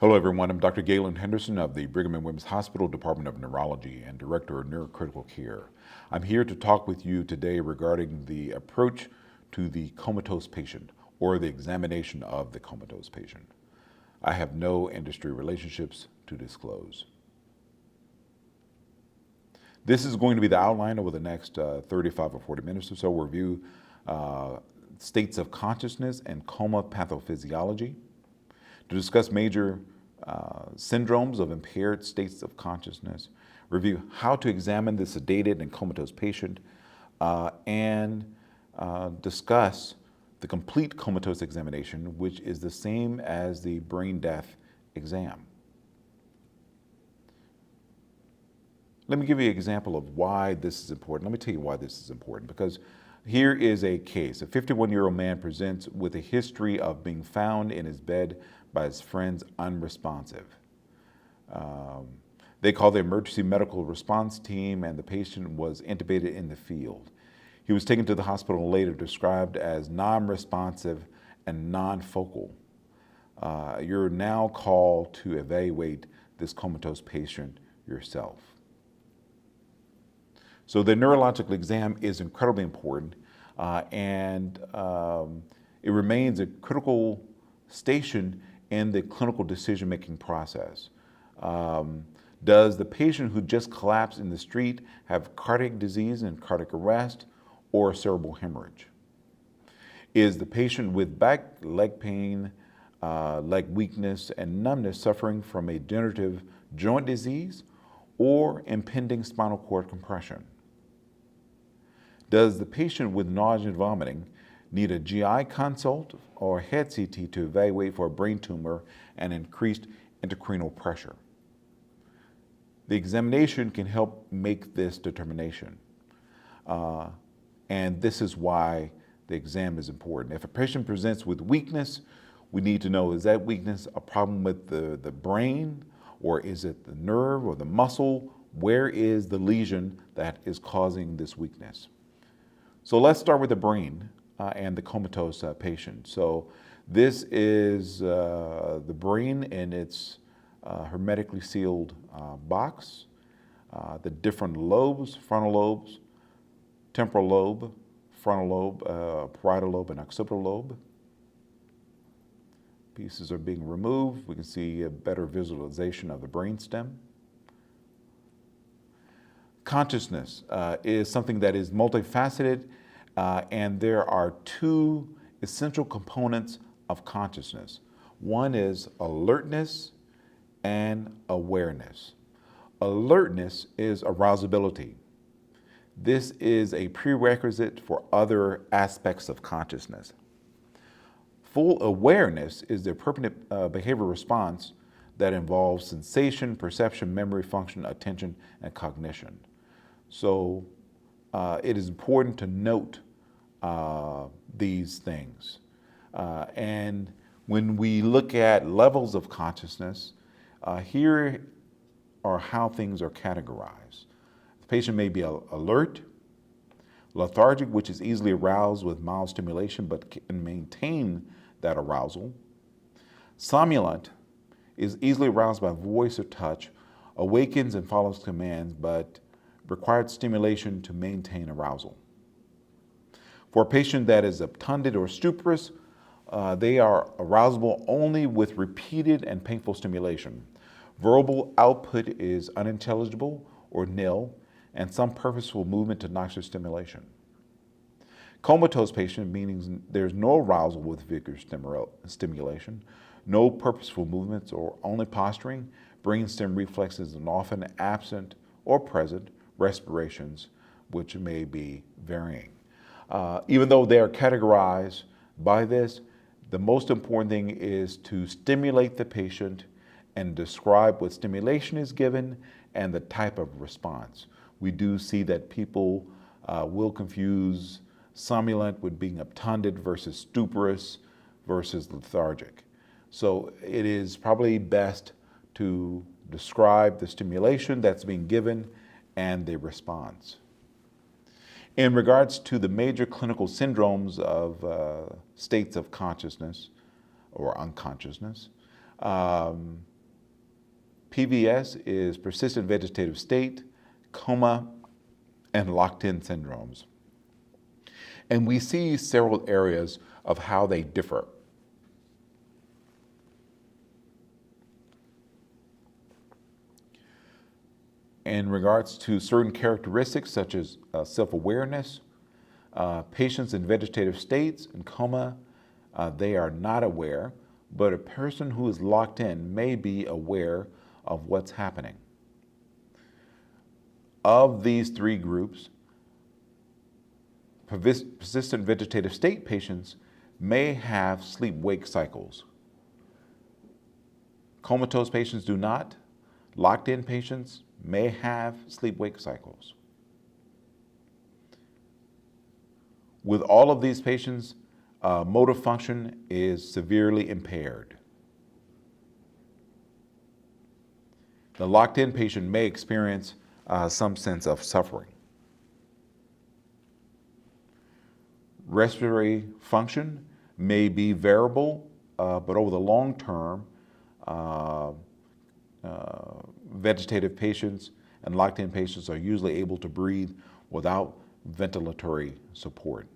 Hello, everyone. I'm Dr. Galen Henderson of the Brigham and Women's Hospital Department of Neurology and Director of Neurocritical Care. I'm here to talk with you today regarding the approach to the comatose patient or the examination of the comatose patient. I have no industry relationships to disclose. This is going to be the outline over the next 35 or 40 minutes or so. We'll review states of consciousness and coma pathophysiology, to discuss major syndromes of impaired states of consciousness, review how to examine the sedated and comatose patient, and discuss the complete comatose examination, which is the same as the brain death exam. Let me give you an example of why this is important. Let me tell you why this is important, because here is a case. A 51-year-old man presents with a history of being found in his bed by his friends unresponsive. They called the emergency medical response team, and the patient was intubated in the field. He was taken to the hospital and later described as non-responsive and non-focal. You're now called to evaluate this comatose patient yourself. So the neurological exam is incredibly important, and it remains a critical station in the clinical decision-making process. Does the patient who just collapsed in the street have cardiac disease and cardiac arrest or cerebral hemorrhage? Is the patient with back, leg pain, leg weakness, and numbness suffering from a degenerative joint disease or impending spinal cord compression? Does the patient with nausea and vomiting need a GI consult or a head CT to evaluate for a brain tumor and increased intracranial pressure? The examination can help make this determination. And this is why the exam is important. If a patient presents with weakness, we need to know, is that weakness a problem with the brain, or is it the nerve or the muscle? Where is the lesion that is causing this weakness? So let's start with the brain and the comatose patient. So this is the brain in its hermetically sealed box. The different lobes, frontal lobes, temporal lobe, frontal lobe, parietal lobe, and occipital lobe. Pieces are being removed. We can see a better visualization of the brainstem. Consciousness is something that is multifaceted, and there are two essential components of consciousness. One is alertness and awareness. Alertness is arousability. This is a prerequisite for other aspects of consciousness. Full awareness is the appropriate behavioral response that involves sensation, perception, memory function, attention, and cognition. So it is important to note these things. And when we look at levels of consciousness, here are how things are categorized. The patient may be alert, lethargic, which is easily aroused with mild stimulation but can maintain that arousal. Somnolent is easily aroused by voice or touch, awakens and follows commands, but required stimulation to maintain arousal. For a patient that is obtunded or stuporous, they are arousable only with repeated and painful stimulation. Verbal output is unintelligible or nil, and some purposeful movement to noxious stimulation. Comatose patient, meaning there's no arousal with vigorous stimulation, no purposeful movements or only posturing, brainstem reflexes, and often absent or present respirations, which may be varying. Even though they are categorized by this, the most important thing is to stimulate the patient and describe what stimulation is given and the type of response. We do see that people will confuse somnolent with being obtunded versus stuporous versus lethargic. So it is probably best to describe the stimulation that's being given and the response. In regards to the major clinical syndromes of states of consciousness or unconsciousness, PVS is persistent vegetative state, coma, and locked-in syndromes. And we see several areas of how they differ. In regards to certain characteristics such as self-awareness, patients in vegetative states and coma, they are not aware, but a person who is locked in may be aware of what's happening. Of these three groups, persistent vegetative state patients may have sleep-wake cycles. Comatose patients do not. Locked-in patients may have sleep-wake cycles. With all of these patients, motor function is severely impaired. The locked-in patient may experience some sense of suffering. Respiratory function may be variable, but over the long term, vegetative patients and locked-in patients are usually able to breathe without ventilatory support.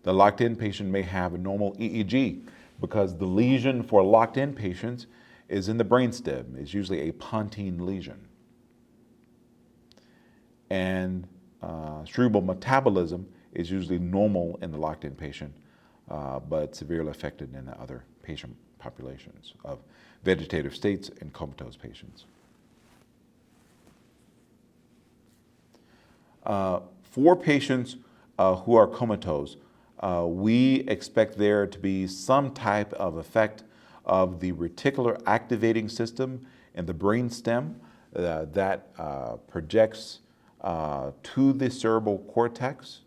The locked-in patient may have a normal EEG because the lesion for locked-in patients is in the brainstem. It's usually a pontine lesion. And cerebral metabolism is usually normal in the locked-in patient, but severely affected in the other patient populations of vegetative states and comatose patients. For patients who are comatose, we expect there to be some type of effect of the reticular activating system in the brainstem that projects to the cerebral cortex,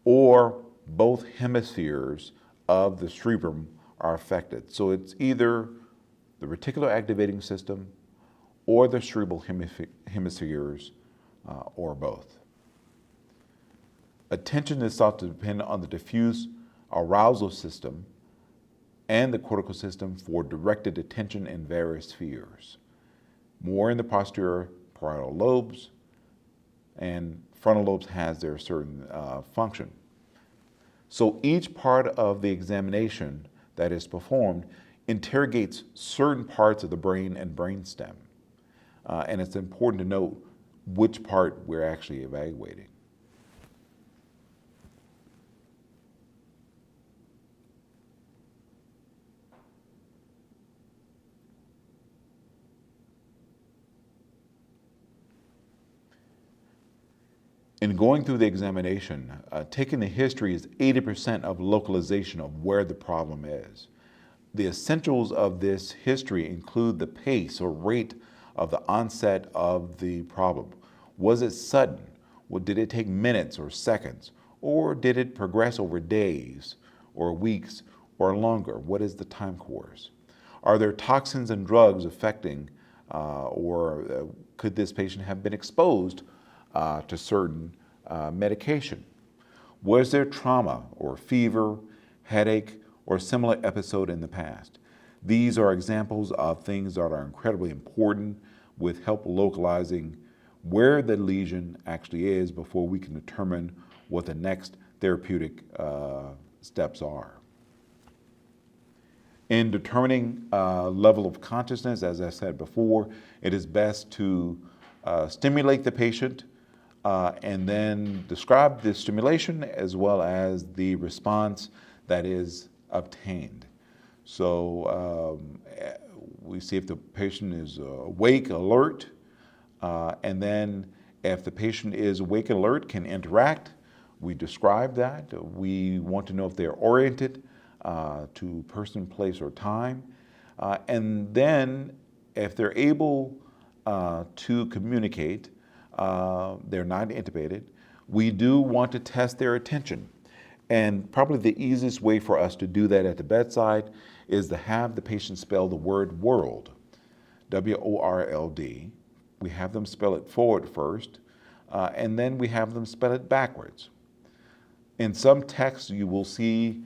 or both hemispheres of the cerebrum are affected. So it's either the reticular activating system or the cerebral hemispheres, or both. Attention is thought to depend on the diffuse arousal system and the cortical system for directed attention in various spheres. More in the posterior parietal lobes, and frontal lobes has their certain function. So each part of the examination that is performed interrogates certain parts of the brain and brainstem. And it's important to note which part we're actually evaluating. In going through the examination, taking the history is 80% of localization of where the problem is. The essentials of this history include the pace or rate of the onset of the problem. Was it sudden? Well, did it take minutes or seconds? Or did it progress over days or weeks or longer? What is the time course? Are there toxins and drugs affecting, or could this patient have been exposed to certain medication? Was there trauma or fever, headache, or similar episode in the past? These are examples of things that are incredibly important with help localizing where the lesion actually is before we can determine what the next therapeutic steps are. In determining level of consciousness, as I said before, it is best to stimulate the patient and then describe the stimulation as well as the response that is obtained. So we see if the patient is awake, alert, and then if the patient is awake and alert, can interact, we describe that. We want to know if they're oriented to person, place, or time. And then if they're able to communicate, they're not intubated, we do want to test their attention. And probably the easiest way for us to do that at the bedside is to have the patient spell the word world, W-O-R-L-D. We have them spell it forward first, and then we have them spell it backwards. In some texts, you will see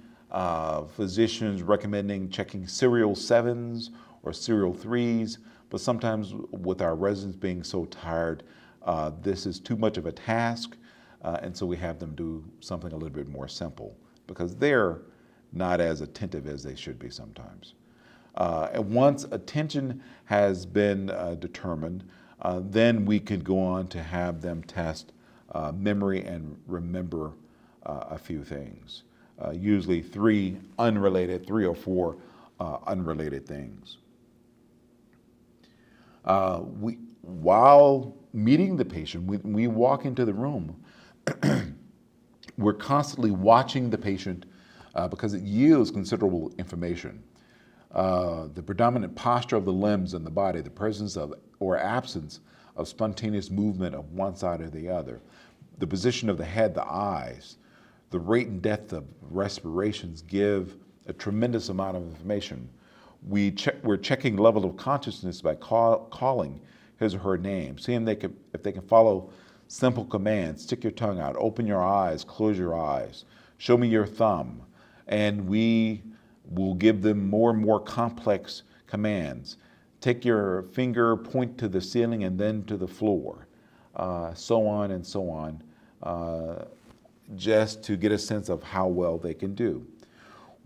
physicians recommending checking serial 7s or serial 3s, but sometimes with our residents being so tired, this is too much of a task, and so we have them do something a little bit more simple because they're not as attentive as they should be sometimes. And once attention has been determined, then we could go on to have them test memory and remember a few things. Usually three or four unrelated things. While meeting the patient, when we walk into the room, we're constantly watching the patient because it yields considerable information. The predominant posture of the limbs and the body, the presence of or absence of spontaneous movement of one side or the other, the position of the head, the eyes, the rate and depth of respirations give a tremendous amount of information. We're checking level of consciousness by calling his or her name, seeing if they can follow simple commands: stick your tongue out, open your eyes, close your eyes, show me your thumb. And we will give them more and more complex commands. Take your finger, point to the ceiling and then to the floor, so on and so on, just to get a sense of how well they can do.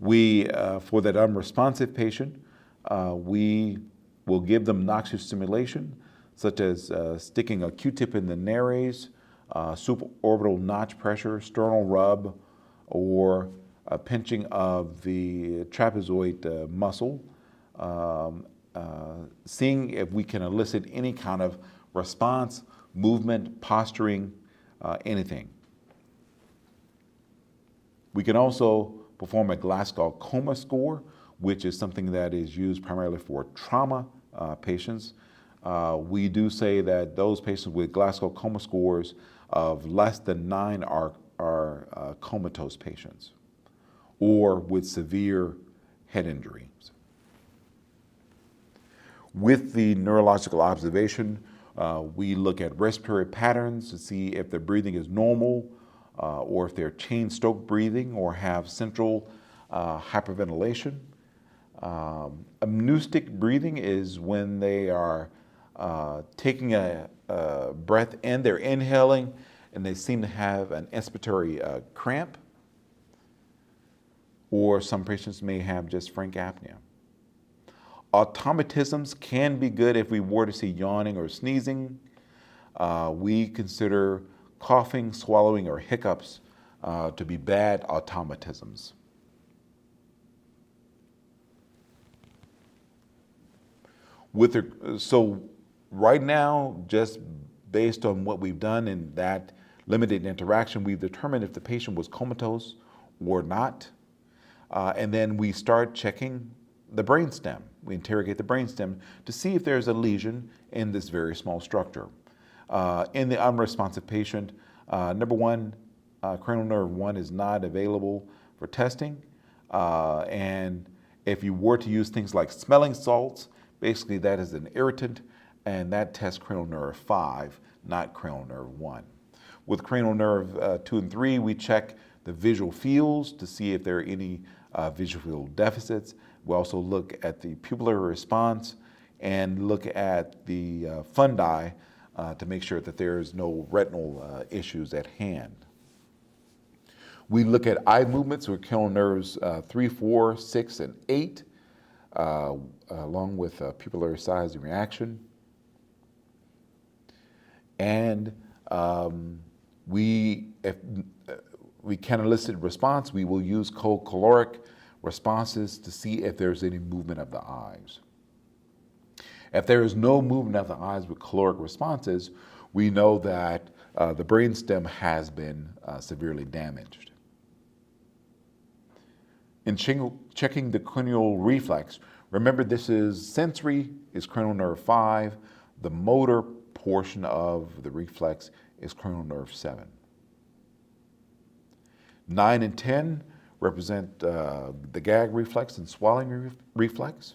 We, for that unresponsive patient, we will give them noxious stimulation, such as sticking a Q-tip in the nares, supraorbital notch pressure, sternal rub, or a pinching of the trapezoid muscle, seeing if we can elicit any kind of response, movement, posturing, anything. We can also perform a Glasgow Coma score, which is something that is used primarily for trauma patients. We do say that those patients with Glasgow Coma scores of less than 9 are comatose patients, or with severe head injuries. With the neurological observation, we look at respiratory patterns to see if their breathing is normal, or if they're chain stroke breathing or have central hyperventilation. Apneustic breathing is when they are taking a breath in, they're inhaling, and they seem to have an inspiratory cramp, or some patients may have just frank apnea. Automatisms can be good if we were to see yawning or sneezing. We consider coughing, swallowing, or hiccups to be bad automatisms. So right now, just based on what we've done in that limited interaction, we've determined if the patient was comatose or not. And then we start checking the brainstem. We interrogate the brainstem to see if there's a lesion in this very small structure. In the unresponsive patient, number one, cranial nerve 1 is not available for testing. And if you were to use things like smelling salts, basically that is an irritant, and that tests cranial nerve 5, not cranial nerve 1. With cranial nerve 2 and 3, we check the visual fields to see if there are any visual field deficits. We also look at the pupillary response and look at the fundi to make sure that there is no retinal issues at hand. We look at eye movements with cranial nerves 3, 4, 6, and 8, along with pupillary size and reaction. And if we can elicit response, we will use cold caloric responses to see if there's any movement of the eyes. If there is no movement of the eyes with caloric responses, we know that the brainstem has been severely damaged. In checking the cranial reflex, remember this is sensory is cranial nerve 5, the motor portion of the reflex is cranial nerve 7. 9 and 10 represent the gag reflex and swallowing reflex.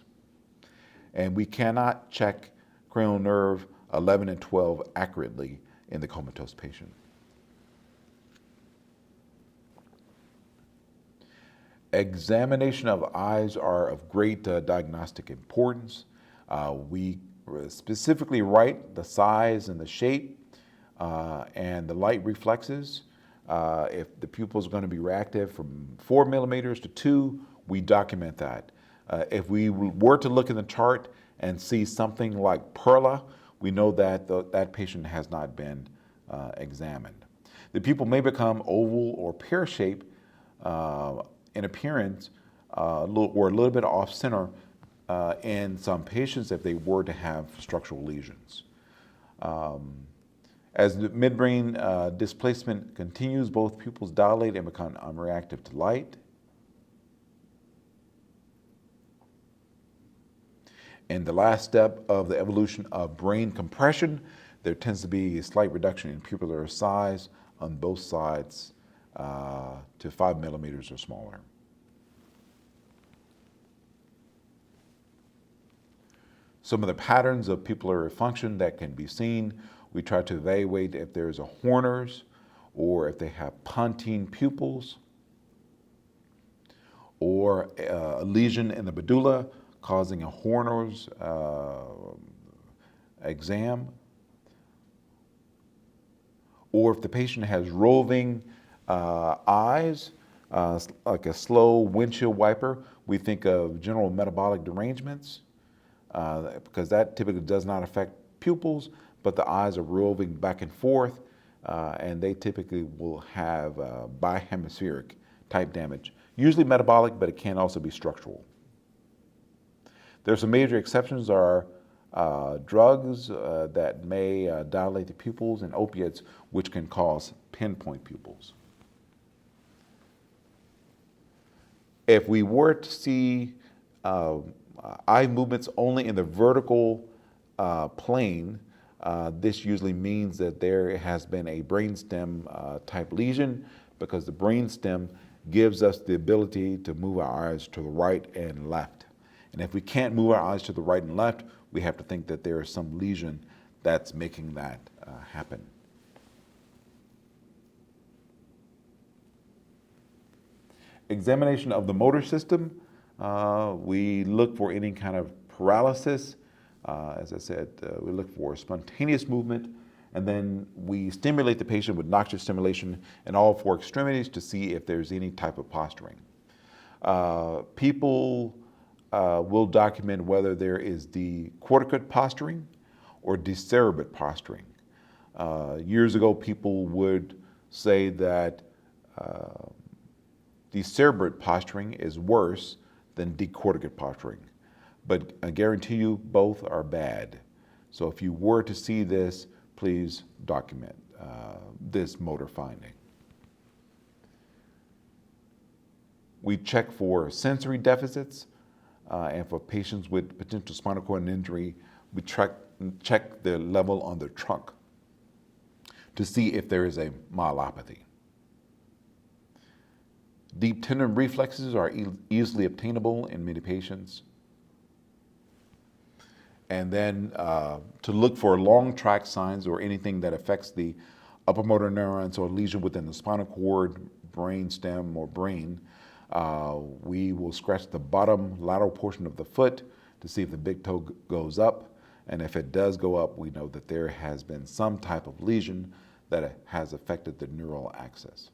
And we cannot check cranial nerve 11 and 12 accurately in the comatose patient. Examination of eyes are of great diagnostic importance. We specifically write the size and the shape and the light reflexes. If the pupil is going to be reactive from 4 millimeters to 2, we document that. If we were to look in the chart and see something like perla, we know that that patient has not been examined. The pupil may become oval or pear-shaped in appearance or a little bit off-center in some patients if they were to have structural lesions. As the midbrain displacement continues, both pupils dilate and become unreactive to light. In the last step of the evolution of brain compression, there tends to be a slight reduction in pupillar size on both sides to 5 millimeters or smaller. Some of the patterns of pupillary function that can be seen, we try to evaluate if there's a Horner's or if they have pontine pupils or a lesion in the medulla causing a Horner's exam, or if the patient has roving eyes, like a slow windshield wiper, we think of general metabolic derangements because that typically does not affect pupils, but the eyes are roving back and forth, and they typically will have bihemispheric type damage. Usually metabolic, but it can also be structural. There's some major exceptions are drugs that may dilate the pupils and opiates, which can cause pinpoint pupils. If we were to see eye movements only in the vertical plane, this usually means that there has been a brainstem type lesion because the brainstem gives us the ability to move our eyes to the right and left. And if we can't move our eyes to the right and left, we have to think that there is some lesion that's making that happen. Examination of the motor system, we look for any kind of paralysis. As I said, we look for spontaneous movement, and then we stimulate the patient with noxious stimulation in all 4 extremities to see if there's any type of posturing. People will document whether there is decorticate posturing or decerebrate posturing. Years ago, people would say that decerebrate posturing is worse than decorticate posturing, but I guarantee you both are bad. So if you were to see this, please document this motor finding. We check for sensory deficits. And for patients with potential spinal cord injury, we check the level on the trunk to see if there is a myelopathy. Deep tendon reflexes are easily obtainable in many patients. And then to look for long tract signs or anything that affects the upper motor neurons or lesion within the spinal cord, brain stem, or brain, we will scratch the bottom lateral portion of the foot to see if the big toe goes up. And if it does go up, we know that there has been some type of lesion that has affected the neural axis.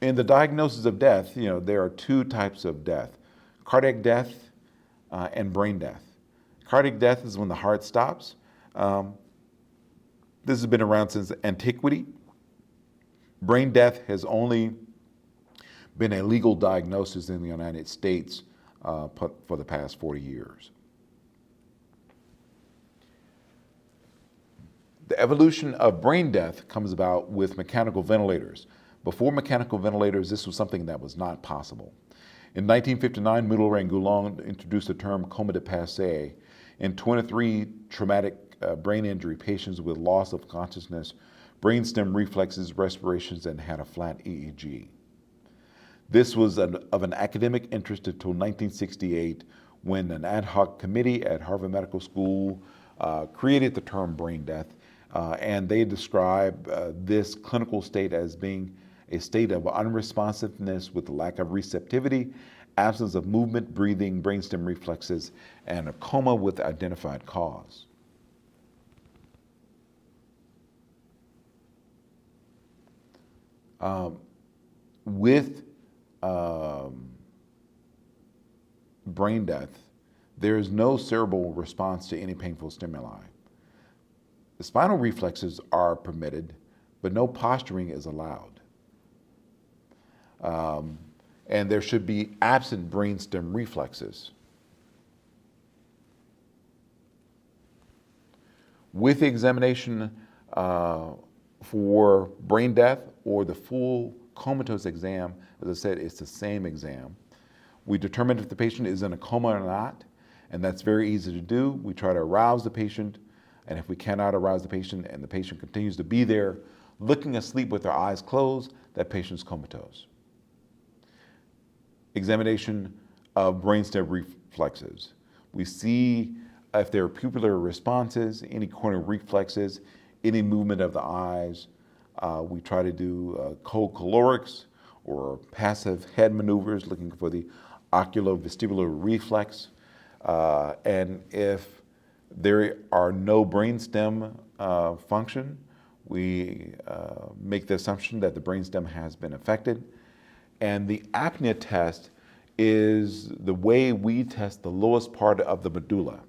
In the diagnosis of death, there are 2 types of death: cardiac death and brain death. Cardiac death is when the heart stops. This has been around since antiquity. Brain death has only been a legal diagnosis in the United States for the past 40 years. The evolution of brain death comes about with mechanical ventilators. Before mechanical ventilators, this was something that was not possible. In 1959, Muller and Goulon introduced the term coma de passé in 23 traumatic brain injury patients with loss of consciousness, brainstem reflexes, respirations, and had a flat EEG. This was of an academic interest until 1968, when an ad hoc committee at Harvard Medical School created the term brain death, And they describe this clinical state as being a state of unresponsiveness with lack of receptivity, absence of movement, breathing, brainstem reflexes, and a coma with identified cause. With brain death, there is no cerebral response to any painful stimuli. The spinal reflexes are permitted, but no posturing is allowed. And there should be absent brainstem reflexes. With the examination for brain death or the full comatose exam, as I said, it's the same exam. We determine if the patient is in a coma or not, and that's very easy to do. We try to arouse the patient, and if we cannot arouse the patient and the patient continues to be there looking asleep with their eyes closed, that patient's comatose. Examination of brainstem reflexes. We see if there are pupillar responses, any corneal reflexes, any movement of the eyes. We try to do cold calorics or passive head maneuvers looking for the oculovestibular reflex. And if there are no brainstem function, we make the assumption that the brainstem has been affected. And the apnea test is the way we test the lowest part of the medulla.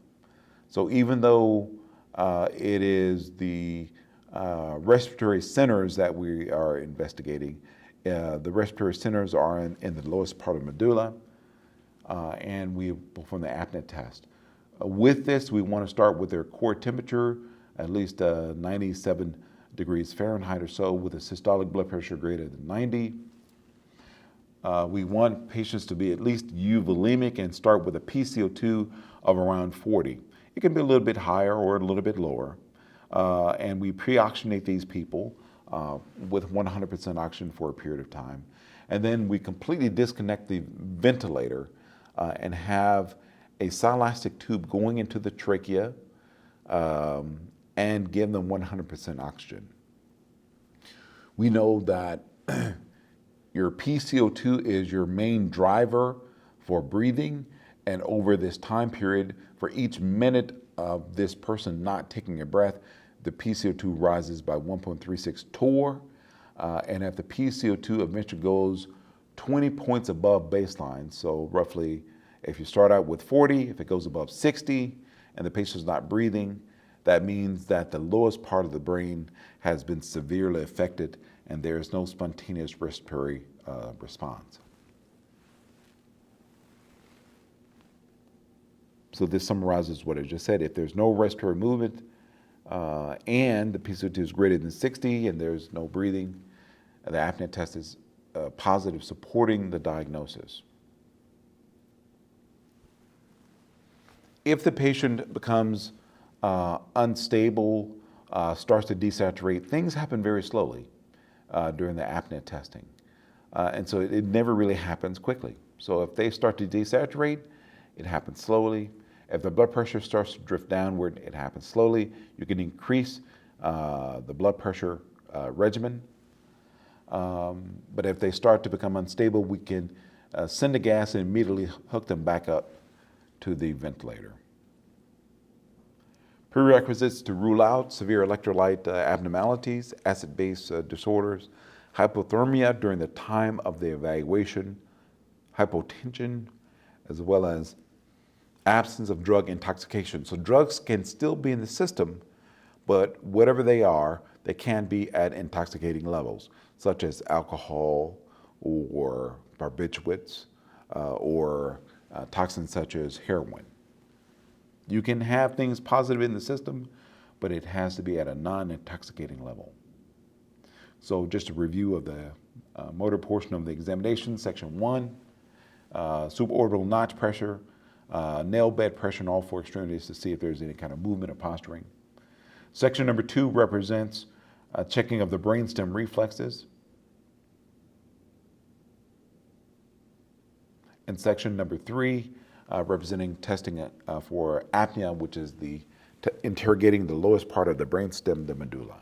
So even though it is the respiratory centers that we are investigating, the respiratory centers are in the lowest part of the medulla, and we perform the apnea test. With this, we want to start with their core temperature, at least 97 degrees Fahrenheit or so, with a systolic blood pressure greater than 90. We want patients to be at least euvolemic and start with a PCO2 of around 40. It can be a little bit higher or a little bit lower. And we pre-oxygenate these people with 100% oxygen for a period of time. And then we completely disconnect the ventilator and have a silastic tube going into the trachea and give them 100% oxygen. We know that your PCO2 is your main driver for breathing, and over this time period, for each minute of this person not taking a breath, the PCO2 rises by 1.36 torr, and if the PCO2 eventually goes 20 points above baseline, so roughly if you start out with 40, if it goes above 60 and the patient's not breathing, that means that the lowest part of the brain has been severely affected and there is no spontaneous respiratory response. So this summarizes what I just said. If there's no respiratory movement and the PCO2 is greater than 60 and there's no breathing, the apnea test is positive, supporting the diagnosis. If the patient becomes unstable, starts to desaturate, things happen very slowly during the apnea testing. And so it never really happens quickly. So if they start to desaturate, it happens slowly. If the blood pressure starts to drift downward, it happens slowly. You can increase the blood pressure regimen. But if they start to become unstable, we can send the gas and immediately hook them back up to the ventilator. Prerequisites to rule out severe electrolyte abnormalities, acid-base disorders, hypothermia during the time of the evaluation, hypotension, as well as absence of drug intoxication. So drugs can still be in the system, but whatever they are, they can be at intoxicating levels, such as alcohol or barbiturates or toxins such as heroin. You can have things positive in the system, but it has to be at a non-intoxicating level. So just a review of the motor portion of the examination, section 1, suborbital notch pressure, nail bed pressure in all four extremities to see if there's any kind of movement or posturing. Section number 2 represents checking of the brainstem reflexes. And section number 3 representing testing for apnea, which is the interrogating the lowest part of the brainstem, the medulla.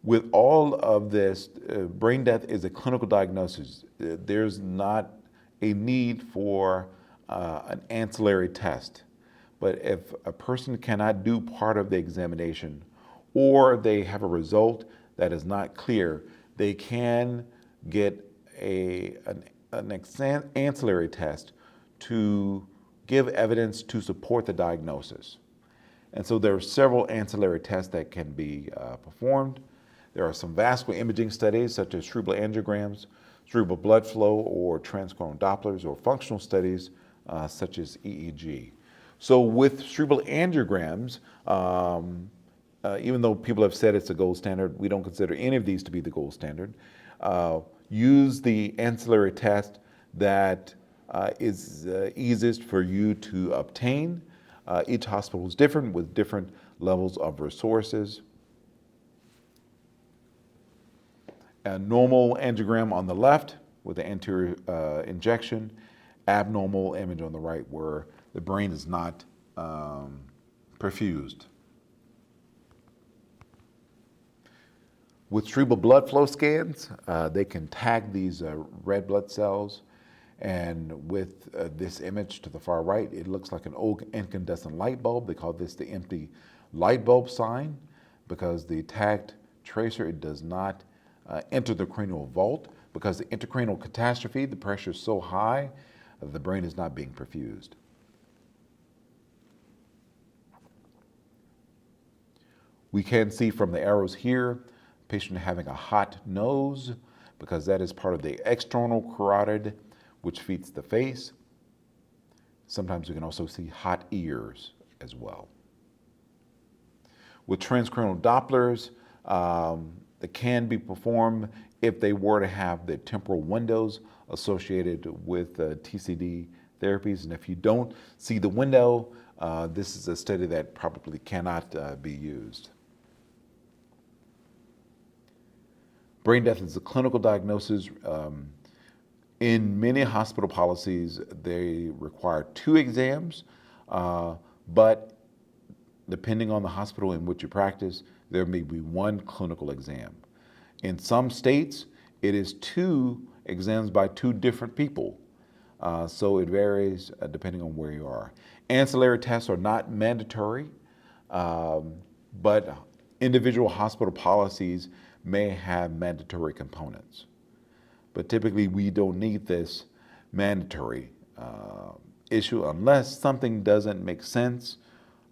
With all of this, brain death is a clinical diagnosis. There's not a need for an ancillary test. But if a person cannot do part of the examination, or they have a result that is not clear, they can get an ancillary test to give evidence to support the diagnosis. And so there are several ancillary tests that can be performed. There are some vascular imaging studies such as cerebral angiograms, cerebral blood flow, or transcoronal Dopplers, or functional studies such as EEG. So with cerebral angiograms, even though people have said it's a gold standard, we don't consider any of these to be the gold standard. Use the ancillary test that is easiest for you to obtain. Each hospital is different with different levels of resources. A normal angiogram on the left with the anterior injection, abnormal image on the right where the brain is not perfused. With cerebral blood flow scans, they can tag these red blood cells, and with this image to the far right, it looks like an old incandescent light bulb. They call this the empty light bulb sign because the tagged tracer, it does not enter the cranial vault because the intracranial catastrophe, the pressure is so high, the brain is not being perfused. We can see from the arrows here, patient having a hot nose because that is part of the external carotid which feeds the face. Sometimes we can also see hot ears as well. With transcranial Dopplers, that can be performed if they were to have the temporal windows associated with TCD therapies. And if you don't see the window, this is a study that probably cannot be used. Brain death is a clinical diagnosis. In many hospital policies, they require 2 exams, but depending on the hospital in which you practice, there may be 1 clinical exam. In some states, it is 2 exams by 2 different people. So it varies depending on where you are. Ancillary tests are not mandatory, but individual hospital policies may have mandatory components. But typically we don't need this mandatory issue unless something doesn't make sense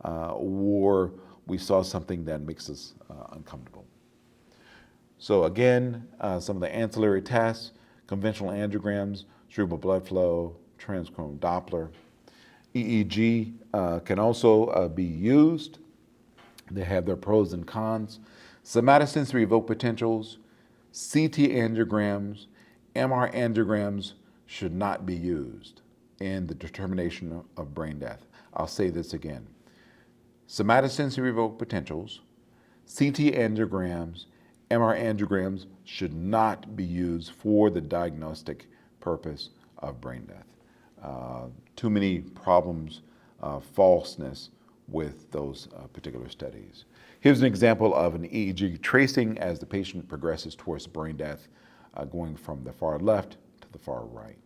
or we saw something that makes us uncomfortable. So again, some of the ancillary tests, conventional angiograms, cerebral blood flow, transcoronal Doppler. EEG can also be used. They have their pros and cons. Somatosensory evoked potentials, CT angiograms, MR angiograms should not be used in the determination of brain death. I'll say this again. Somatosensory evoked potentials, CT angiograms, MR angiograms should not be used for the diagnostic purpose of brain death. Too many problems, falseness with those particular studies. Here's an example of an EEG tracing as the patient progresses towards brain death, going from the far left to the far right.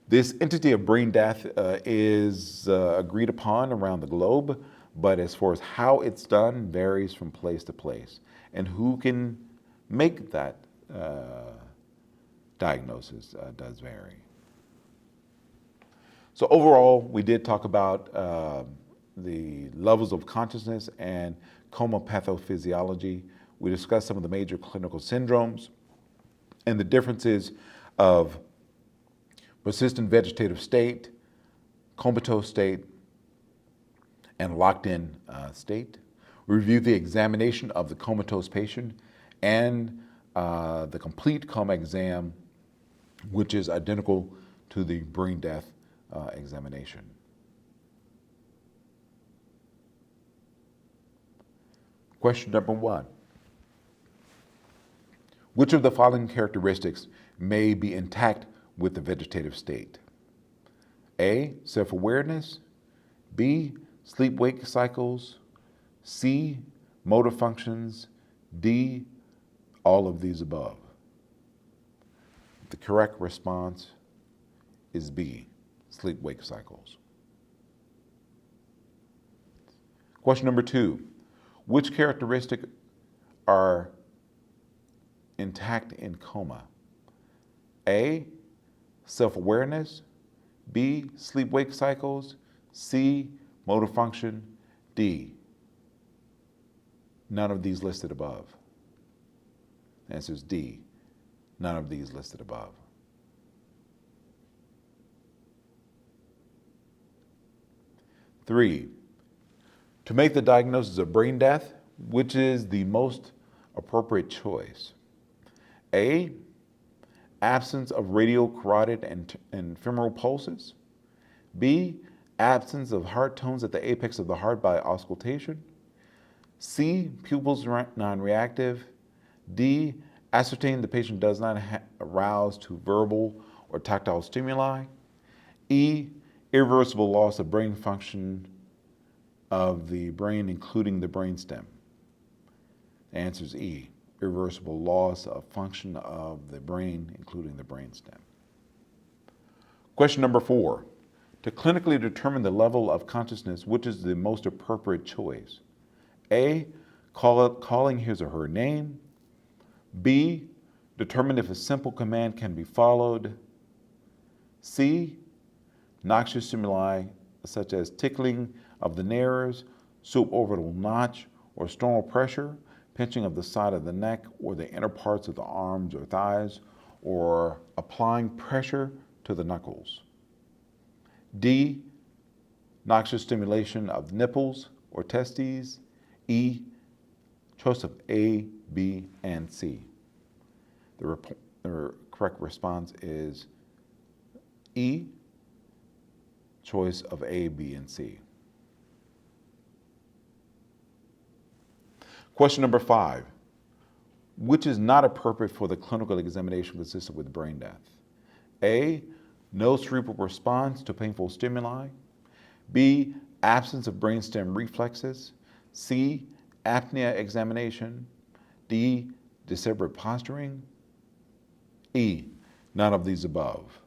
This entity of brain death is agreed upon around the globe, but as far as how it's done varies from place to place. And who can make that diagnosis does vary. So overall, we did talk about the levels of consciousness and coma pathophysiology. We discussed some of the major clinical syndromes and the differences of persistent vegetative state, comatose state, and locked-in state. We reviewed the examination of the comatose patient and the complete coma exam, which is identical to the brain death examination. Question number 1. Which of the following characteristics may be intact with the vegetative state? A, self-awareness, B, sleep-wake cycles, C, motor functions, D, all of these above. The correct response is B, sleep-wake cycles. Question number 2, which characteristics are intact in coma? A, self-awareness, B, sleep-wake cycles, C, motor function, D, none of these listed above. The answer is D, none of these listed above. Three, to make the diagnosis of brain death, which is the most appropriate choice? A, absence of radial, carotid, and femoral pulses. B, absence of heart tones at the apex of the heart by auscultation. C, pupils non-reactive. D, ascertain the patient does not arouse to verbal or tactile stimuli. E, irreversible loss of brain function of the brain, including the brainstem. The answer is E, irreversible loss of function of the brain, including the brainstem. Question number 4, to clinically determine the level of consciousness, which is the most appropriate choice? A, calling his or her name. B, determine if a simple command can be followed. C, noxious stimuli such as tickling of the nares, suborbital notch or sternal pressure, pinching of the side of the neck or the inner parts of the arms or thighs, or applying pressure to the knuckles. D, noxious stimulation of nipples or testes. E, choice of A, B, and C. The correct response is E, choice of A, B, and C. Question number 5, which is not appropriate for the clinical examination consistent with brain death? A, no cerebral response to painful stimuli. B, absence of brainstem reflexes. C, apnea examination. D, decerebrate posturing. E, none of these above.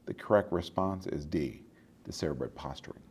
The correct response is D, decerebrate posturing.